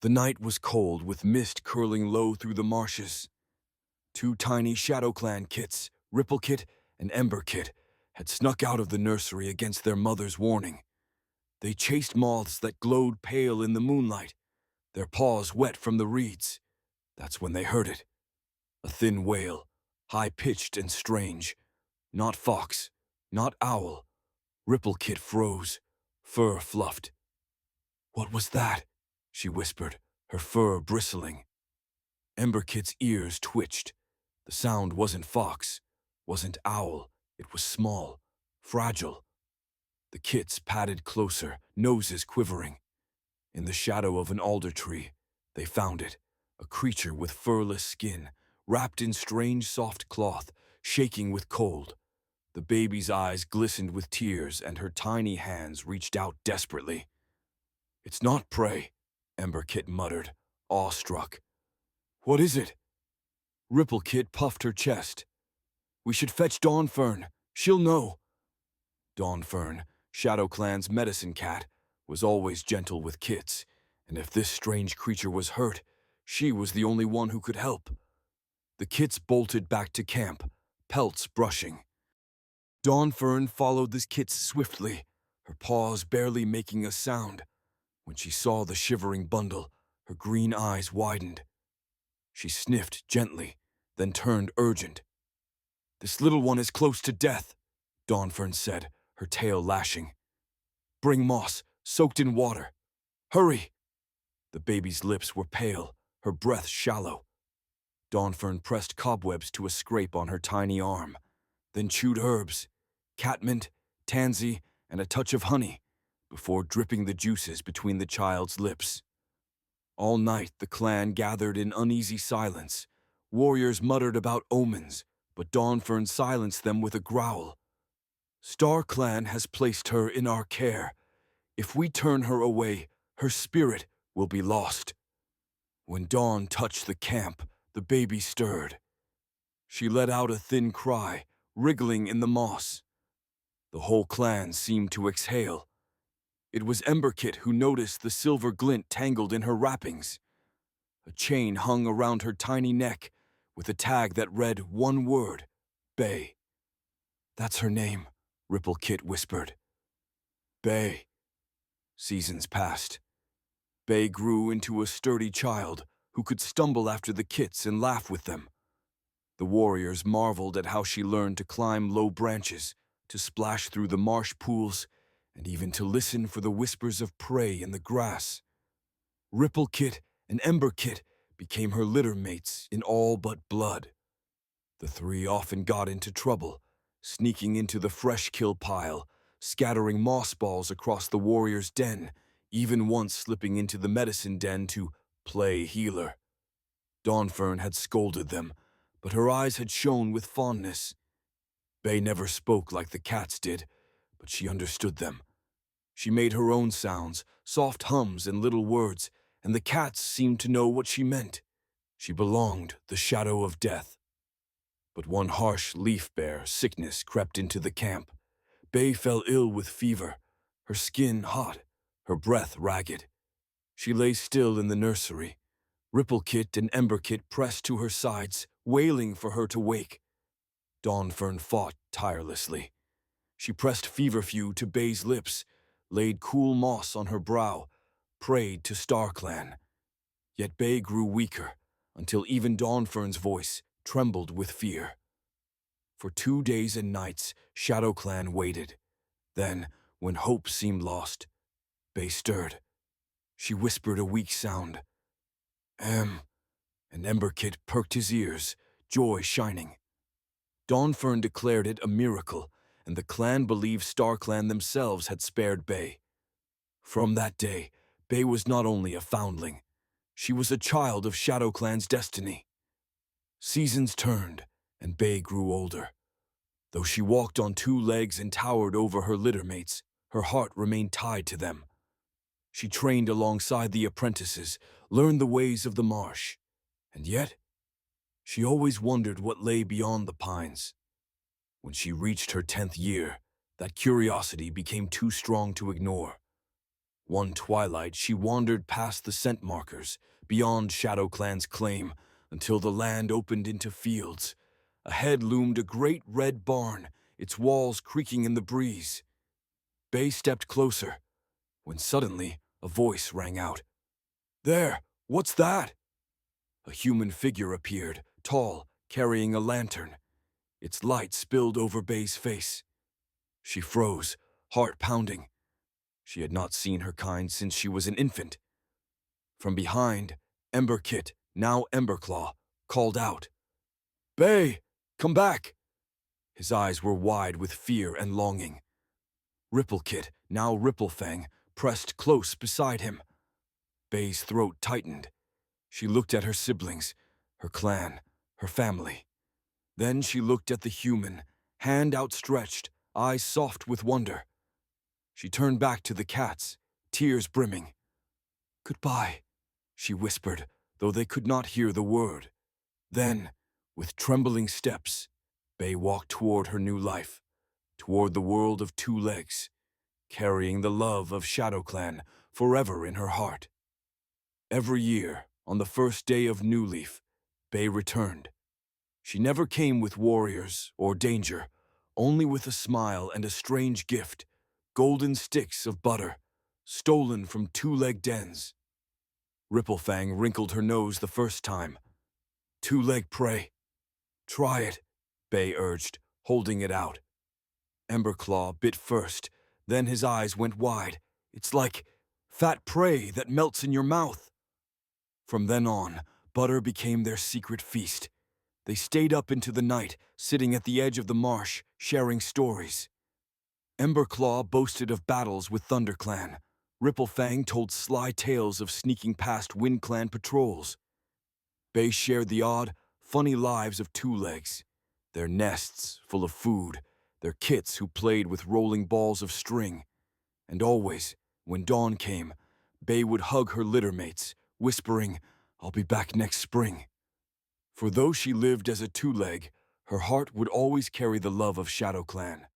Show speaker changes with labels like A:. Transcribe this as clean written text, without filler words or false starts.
A: The night was cold, with mist curling low through the marshes. Two tiny Shadow Clan kits, Ripple Kit and Ember Kit, had snuck out of the nursery against their mother's warning. They chased moths that glowed pale in the moonlight, their paws wet from the reeds. That's when they heard it. A thin wail, high-pitched and strange. Not fox, not owl. Ripple Kit froze, fur fluffed. "What was that?" she whispered, her fur bristling. Ember Kit's ears twitched. The sound wasn't fox, wasn't owl. It was small, fragile. The kits padded closer, noses quivering. In the shadow of an alder tree, they found it, a creature with furless skin, wrapped in strange soft cloth, shaking with cold. The baby's eyes glistened with tears, and her tiny hands reached out desperately. "It's not prey," Ember Kit muttered, awestruck. "What is it?" Ripple Kit puffed her chest. "We should fetch Dawnfern. She'll know." Dawnfern, Shadow Clan's medicine cat, was always gentle with kits, and if this strange creature was hurt, she was the only one who could help. The kits bolted back to camp, pelts brushing. Dawnfern followed the kits swiftly, her paws barely making a sound. When she saw the shivering bundle, her green eyes widened. She sniffed gently, then turned urgent. "This little one is close to death," Dawnfern said, her tail lashing. "Bring moss, soaked in water. Hurry!" The baby's lips were pale, her breath shallow. Dawnfern pressed cobwebs to a scrape on her tiny arm, then chewed herbs, catmint, tansy, and a touch of honey, before dripping the juices between the child's lips. All night the clan gathered in uneasy silence. Warriors muttered about omens, but Dawnfern silenced them with a growl. "Star Clan has placed her in our care. If we turn her away, her spirit will be lost." When dawn touched the camp, the baby stirred. She let out a thin cry, wriggling in the moss. The whole clan seemed to exhale. It was Ember Kit who noticed the silver glint tangled in her wrappings. A chain hung around her tiny neck, with a tag that read one word, Bay. "That's her name," Ripple Kit whispered. Bay. Seasons passed. Bay grew into a sturdy child who could stumble after the kits and laugh with them. The warriors marveled at how she learned to climb low branches, to splash through the marsh pools, and even to listen for the whispers of prey in the grass. Ripple Kit and Ember Kit became her litter mates in all but blood. The three often got into trouble, sneaking into the fresh kill pile, scattering moss balls across the warrior's den, even once slipping into the medicine den to play healer. Dawnfern had scolded them, but her eyes had shone with fondness. Bay never spoke like the cats did, but she understood them. She made her own sounds, soft hums and little words, and the cats seemed to know what she meant. She belonged the shadow of death. But one harsh leaf-bear sickness crept into the camp. Bay fell ill with fever, her skin hot, her breath ragged. She lay still in the nursery. Ripple Kit and Ember Kit pressed to her sides, wailing for her to wake. Dawnfern fought tirelessly. She pressed feverfew to Bay's lips, laid cool moss on her brow, prayed to Star Clan. Yet Bay grew weaker, until even Dawnfern's voice trembled with fear. For 2 days and nights, Shadow Clan waited. Then, when hope seemed lost, Bay stirred. She whispered a weak sound. And Ember Kit perked his ears, joy shining. Dawnfern declared it a miracle, and the clan believed Star Clan themselves had spared Bay. From that day, Bay was not only a foundling, she was a child of Shadow Clan's destiny. Seasons turned, and Bay grew older. Though she walked on 2 legs and towered over her littermates, her heart remained tied to them. She trained alongside the apprentices, learned the ways of the marsh, and yet, she always wondered what lay beyond the pines. When she reached her 10th year, that curiosity became too strong to ignore. One twilight, she wandered past the scent markers, beyond ShadowClan's claim, until the land opened into fields. Ahead loomed a great red barn, its walls creaking in the breeze. Bay stepped closer, when suddenly a voice rang out. "There! What's that?" A human figure appeared, tall, carrying a lantern. Its light spilled over Bay's face. She froze, heart pounding. She had not seen her kind since she was an infant. From behind, Emberkit, now Emberclaw, called out, "Bay, come back!" His eyes were wide with fear and longing. Ripplecit, now Ripplefang, pressed close beside him. Bay's throat tightened. She looked at her siblings, her clan, her family. Then she looked at the human, hand outstretched, eyes soft with wonder. She turned back to the cats, tears brimming. "Goodbye," she whispered, though they could not hear the word. Then, with trembling steps, Bay walked toward her new life, toward the world of two legs, carrying the love of ShadowClan forever in her heart. Every year, on the first day of New Leaf, Bay returned. She never came with warriors or danger, only with a smile and a strange gift, golden sticks of butter, stolen from two-leg dens. Ripplefang wrinkled her nose the first time. "Two-leg prey. Try it," Bay urged, holding it out. Emberclaw bit first, then his eyes went wide. "It's like fat prey that melts in your mouth." From then on, butter became their secret feast. They stayed up into the night, sitting at the edge of the marsh, sharing stories. Emberclaw boasted of battles with ThunderClan. Ripplefang told sly tales of sneaking past WindClan patrols. Bay shared the odd, funny lives of two legs. Their nests full of food, their kits who played with rolling balls of string. And always, when dawn came, Bay would hug her littermates, whispering, "I'll be back next spring." For though she lived as a two-leg, her heart would always carry the love of ShadowClan.